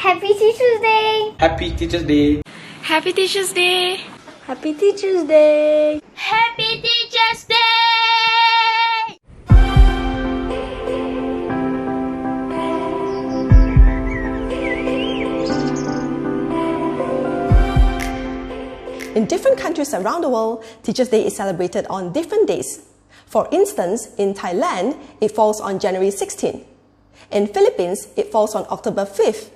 Happy Teacher's Day! Happy Teacher's Day! Happy Teacher's Day! Happy Teacher's Day! Happy Teacher's Day! In different countries around the world, Teacher's Day is celebrated on different days. For instance, in Thailand, it falls on January 16. In Philippines, it falls on October 5th.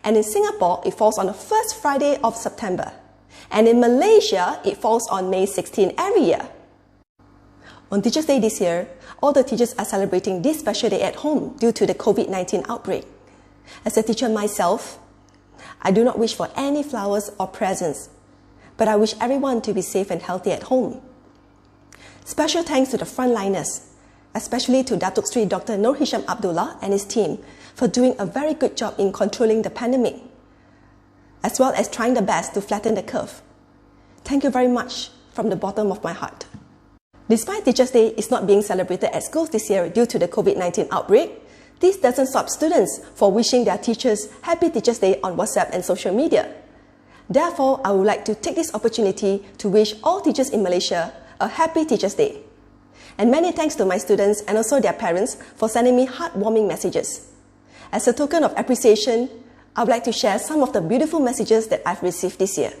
And in Singapore, it falls on the first Friday of September. And in Malaysia, it falls on May 16 every year. On Teacher's Day this year, all the teachers are celebrating this special day at home due to the COVID-19 outbreak. As a teacher myself, I do not wish for any flowers or presents, but I wish everyone to be safe and healthy at home. Special thanks to the frontliners, especially to Datuk Sri Dr. Nur Hisham Abdullah and his team for doing a very good job in controlling the pandemic, as well as trying their best to flatten the curve. Thank you very much from the bottom of my heart. Despite Teacher's Day is not being celebrated at schools this year due to the COVID-19 outbreak, this doesn't stop students from wishing their teachers Happy Teacher's Day on WhatsApp and social media. Therefore, I would like to take this opportunity to wish all teachers in Malaysia a Happy Teacher's Day. And many thanks to my students and also their parents for sending me heartwarming messages. As a token of appreciation, I would like to share some of the beautiful messages that I've received this year.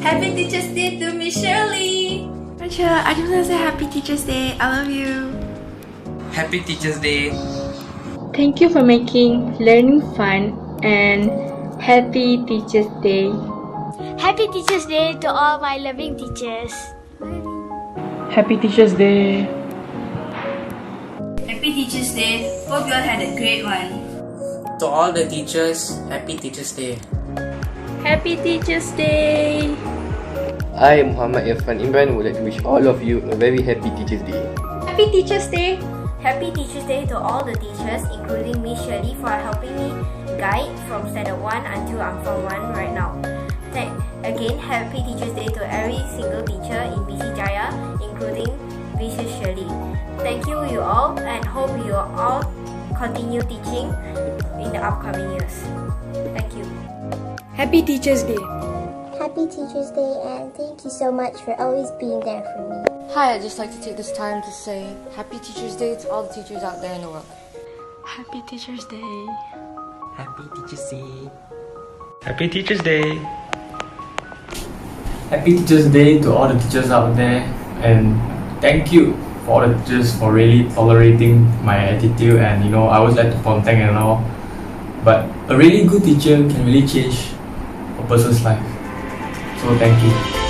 Happy Teacher's Day to Miss Shirley! Rachel, I just want to say Happy Teacher's Day. I love you. Happy Teacher's Day! Thank you for making learning fun and Happy Teacher's Day. Happy Teacher's Day to all my loving teachers. Happy Teacher's Day! Happy Teacher's Day. Hope you all had a great one. To all the teachers, Happy Teacher's Day. Happy Teacher's Day! I, Muhammad Irfan Imran, would like to wish all of you a very happy Teacher's Day. Happy Teacher's Day! Happy Teacher's Day to all the teachers, including Miss Shirley, for helping me guide from Standard 1 until I'm Form 1 right now. Again, Happy Teacher's Day to every single teacher in BC Jaya, including Mrs. Shirley. Thank you all, and hope you all continue teaching in the upcoming years. Thank you. Happy Teacher's Day. Happy Teacher's Day, and thank you so much for always being there for me. Hi, I'd just like to take this time to say Happy Teacher's Day to all the teachers out there in the world. Happy Teacher's Day. Happy Teacher's Day! Happy Teacher's Day! Happy Teacher's Day to all the teachers out there, and thank you for all the teachers for really tolerating my attitude, and I always like to ponteng and all, but a really good teacher can really change a person's life. So thank you.